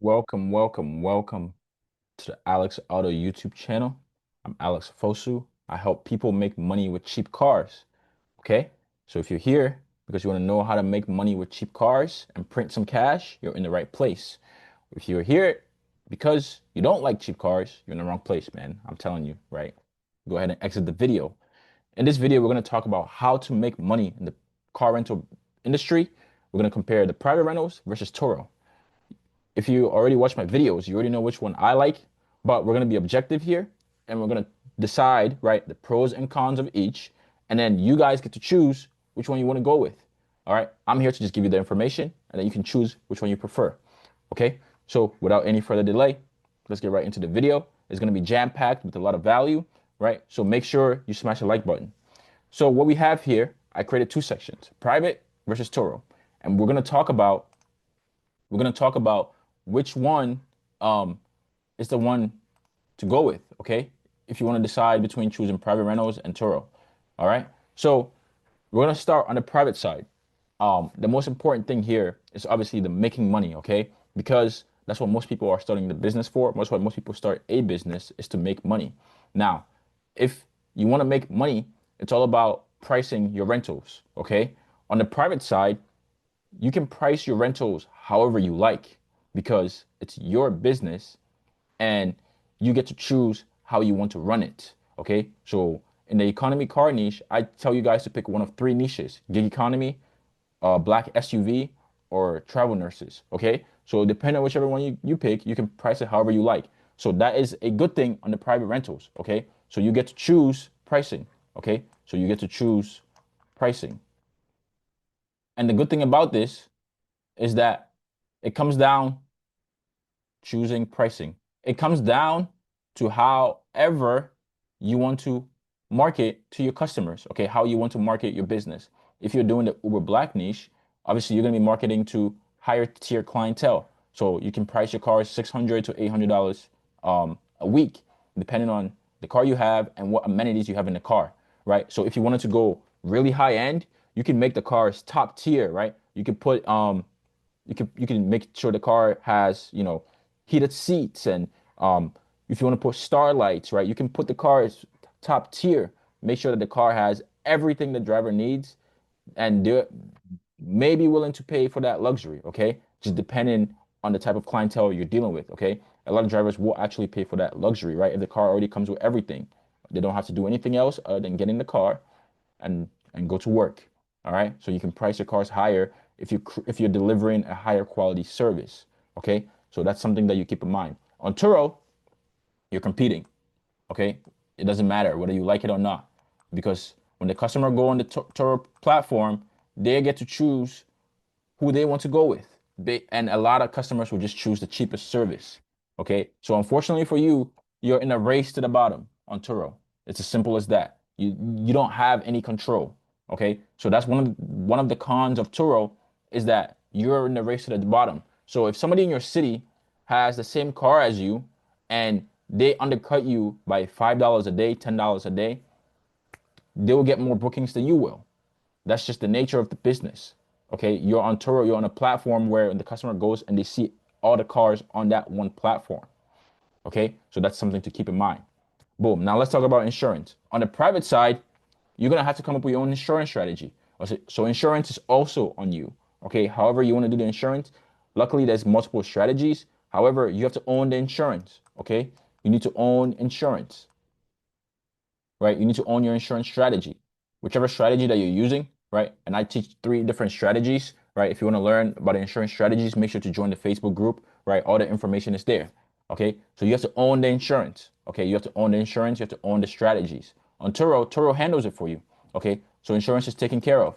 Welcome to the Alex Auto YouTube channel. I'm Alex Ofosu. I help people make money with cheap cars. Okay? So if you're here because you want to know how to make money with cheap cars and print some cash, you're in the right place. If you're here because you don't like cheap cars, you're in the wrong place, man. I'm telling you, right? Go ahead and exit the video. In this video, we're going to talk about how to make money in the car rental industry. We're going to compare the private rentals versus Turo. If you already watched my videos, you already know which one I like, but we're going to be objective here and we're going to decide, right, the pros and cons of each. And then you guys get to choose which one you want to go with. All right. I'm here to just give you the information and then you can choose which one you prefer. Okay. So without any further delay, let's get right into the video. It's going to be jam-packed with a lot of value, right? So make sure you smash the like button. So what we have here, I created two sections, private versus Turo. And we're going to talk about which one is the one to go with, okay? If you want to decide between choosing private rentals and Turo. All right. So we're gonna start on the private side. The most important thing here is obviously the making money, okay? Because that's what most people are starting the business for. Most people start a business is to make money. Now, if you want to make money, it's all about pricing your rentals, okay? On the private side, you can price your rentals however you like because it's your business and you get to choose how you want to run it. Okay. So in the economy car niche, I tell you guys to pick one of three niches: gig economy, black SUV, or travel nurses. Okay. So depending on whichever one you pick, you can price it however you like. So that is a good thing on the private rentals. Okay. So you get to choose pricing. Okay. So you get to choose pricing. And the good thing about this is that it comes down choosing pricing. It comes down to however you want to market to your customers, okay? How you want to market your business. If you're doing the Uber Black niche, obviously you're going to be marketing to higher tier clientele. So you can price your cars $600 to $800 a week, depending on the car you have and what amenities you have in the car, right? So if you wanted to go really high end, you can make the cars top tier, right? You can put you can make sure the car has, heated seats and if you want to put starlights, right, you can put the car as top tier. Make sure that the car has everything the driver needs and do it, may be willing to pay for that luxury, okay? Just depending on the type of clientele you're dealing with, okay? A lot of drivers will actually pay for that luxury, right? If the car already comes with everything, they don't have to do anything else other than get in the car and go to work. All right. So you can price your cars higher if you're delivering a higher quality service. Okay. So that's something that you keep in mind. On Turo, you're competing. Okay. It doesn't matter whether you like it or not, because when the customer go on the Turo platform, they get to choose who they want to go with. And a lot of customers will just choose the cheapest service. Okay. So unfortunately for you, you're in a race to the bottom on Turo. It's as simple as that. You don't have any control. Okay. So that's one of the cons of Turo is that you're in the race to the bottom. So if somebody in your city has the same car as you and they undercut you by $5 a day, $10 a day, they will get more bookings than you will. That's just the nature of the business. Okay, you're on Turo, you're on a platform where the customer goes and they see all the cars on that one platform. Okay, so that's something to keep in mind. Boom. Now let's talk about insurance. On the private side, you're gonna have to come up with your own insurance strategy. So insurance is also on you. Okay, however you want to do the insurance. Luckily, there's multiple strategies. However, you have to own the insurance. Okay, you need to own insurance, right? You need to own your insurance strategy, whichever strategy that you're using, right? And I teach three different strategies, right? If you want to learn about the insurance strategies, make sure to join the Facebook group, right? All the information is there. Okay, so you have to own the insurance. Okay, you have to own the insurance. You have to own the strategies. On Turo, Turo handles it for you. Okay, so insurance is taken care of.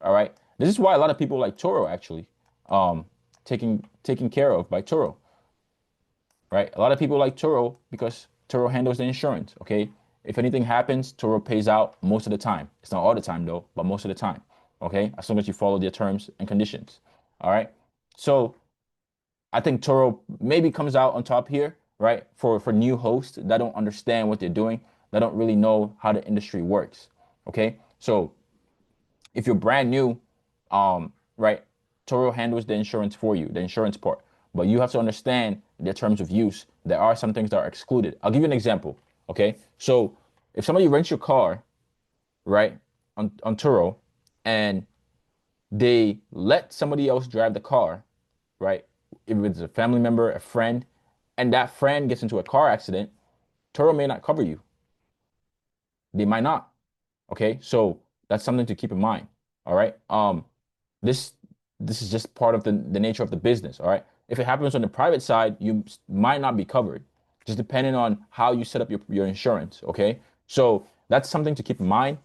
All right, this is why a lot of people like Turo actually, taken care of by Turo, right? A lot of people like Turo because Turo handles the insurance. Okay, if anything happens, Turo pays out most of the time. It's not all the time though, but most of the time. Okay, as long as you follow their terms and conditions. All right, so I think Turo maybe comes out on top here, right? For new hosts that don't understand what they're doing, that don't really know how the industry works. Okay, so if you're brand new, right, Turo handles the insurance for you, the insurance part. but you have to understand the terms of use. There are some things that are excluded. I'll give you an example. Okay. So if somebody rents your car, right, on Turo, and they let somebody else drive the car, right? If it's a family member, a friend, and that friend gets into a car accident, Turo may not cover you. They might not. Okay, so that's something to keep in mind. All right. This this is just part of the nature of the business. All right. If it happens on the private side, you might not be covered, just depending on how you set up your insurance. Okay, so that's something to keep in mind.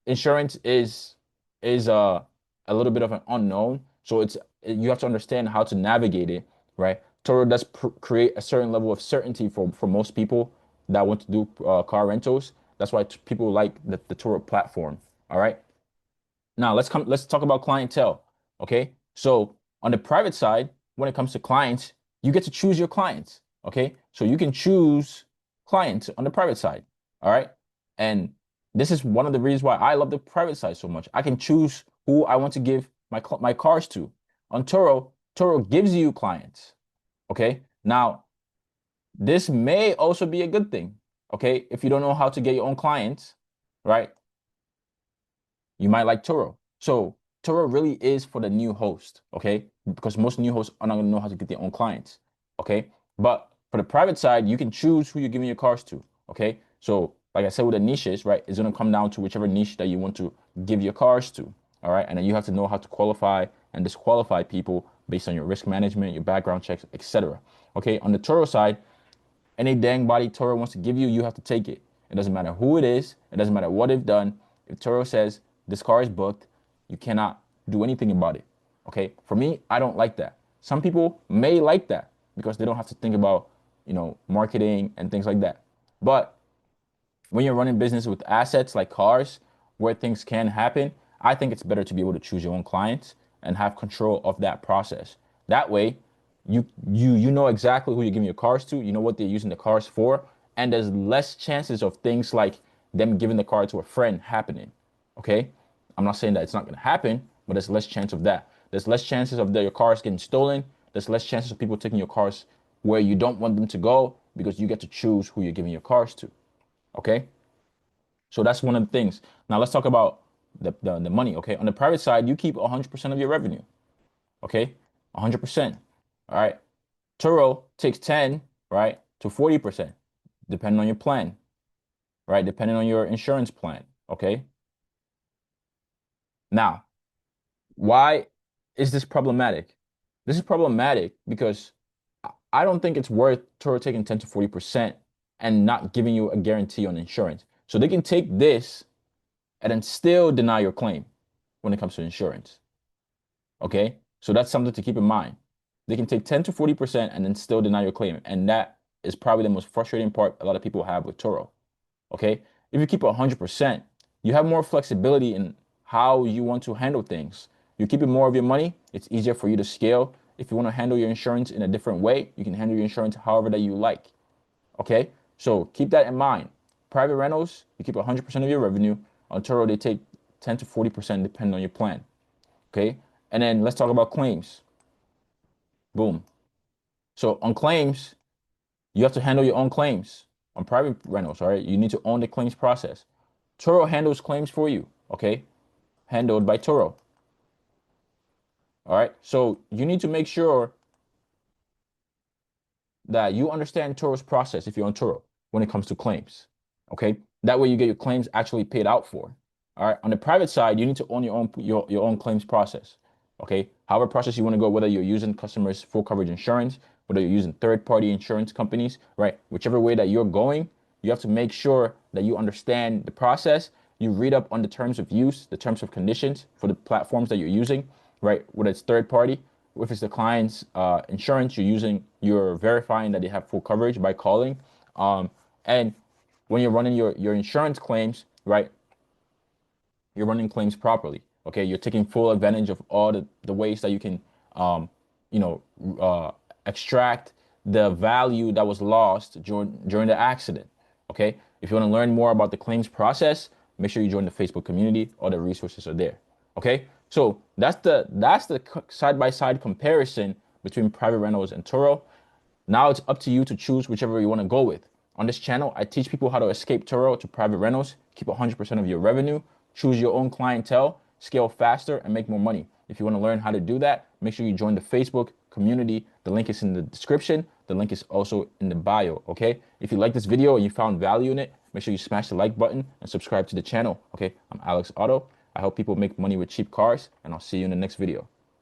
Insurance is a little bit of an unknown, so you have to understand how to navigate it. Right. Toro does create a certain level of certainty for most people that want to do car rentals. That's why people like the Turo platform. All right. Now let's talk about clientele. Okay. So on the private side, when it comes to clients, you get to choose your clients. Okay. So you can choose clients on the private side. All right. And this is one of the reasons why I love the private side so much. I can choose who I want to give my cars to. On Turo, Turo gives you clients. Okay. Now, this may also be a good thing. Okay. If you don't know how to get your own clients, right? You might like Turo. So Turo really is for the new host, okay? Because most new hosts are not gonna know how to get their own clients, okay? But for the private side, you can choose who you're giving your cars to, okay? So like I said with the niches, right? It's gonna come down to whichever niche that you want to give your cars to, all right? And then you have to know how to qualify and disqualify people based on your risk management, your background checks, etc. Okay, on the Turo side, any dang body Turo wants to give you, you have to take it. It doesn't matter who it is. It doesn't matter what they've done. If Turo says this car is booked, you cannot do anything about it. Okay. For me, I don't like that. Some people may like that because they don't have to think about, marketing and things like that. But when you're running business with assets like cars, where things can happen, I think it's better to be able to choose your own clients and have control of that process. That way, you know exactly who you're giving your cars to, you know what they're using the cars for, and there's less chances of things like them giving the car to a friend happening. Okay? I'm not saying that it's not going to happen, but there's less chance of that. There's less chances of your cars getting stolen. There's less chances of people taking your cars where you don't want them to go because you get to choose who you're giving your cars to. Okay? So that's one of the things. Now let's talk about the money. Okay? On the private side, you keep 100% of your revenue. Okay? 100%. All right? Turo takes 10, right, to 40%, depending on your plan, right? Depending on your insurance plan. Okay? Now, why is this problematic? This is problematic because I don't think it's worth Turo taking 10 to 40% and not giving you a guarantee on insurance. So they can take this and then still deny your claim when it comes to insurance. Okay? So that's something to keep in mind. They can take 10 to 40% and then still deny your claim. And that is probably the most frustrating part a lot of people have with Turo. Okay? If you keep it 100%, you have more flexibility in how you want to handle things. You keep it more of your money, it's easier for you to scale. If you want to handle your insurance in a different way, you can handle your insurance however that you like. Okay? So keep that in mind. Private rentals, you keep 100% of your revenue. On Turo, they take 10 to 40% depending on your plan. Okay? And then let's talk about claims. Boom. So on claims, you have to handle your own claims. On private rentals, all right? You need to own the claims process. Turo handles claims for you, okay? Handled by Turo. All right? So you need to make sure that you understand Turo's process if you're on Turo when it comes to claims, okay? That way you get your claims actually paid out for. All right? On the private side, you need to own your own claims process, okay? However process you want to go, whether you're using customers' full coverage insurance, whether you're using third-party insurance companies, right? Whichever way that you're going, you have to make sure that you understand the process. You read up on the terms of use, the terms of conditions for the platforms that you're using, right? Whether it's third-party, if it's the client's insurance you're verifying that they have full coverage by calling. And when you're running your insurance claims, right? You're running claims properly. Okay, you're taking full advantage of all the ways that you can, you know, extract the value that was lost during the accident. Okay, if you want to learn more about the claims process, make sure you join the Facebook community. All the resources are there. Okay, so that's the side by side comparison between private rentals and Turo. Now it's up to you to choose whichever you want to go with. On this channel, I teach people how to escape Turo to private rentals, keep 100% of your revenue, choose your own clientele, scale faster, and make more money. If you want to learn how to do that, make sure you join the Facebook community. The link is in the description. The link is also in the bio, okay? If you like this video and you found value in it, make sure you smash the like button and subscribe to the channel, okay? I'm Alex Otto. I help people make money with cheap cars, and I'll see you in the next video.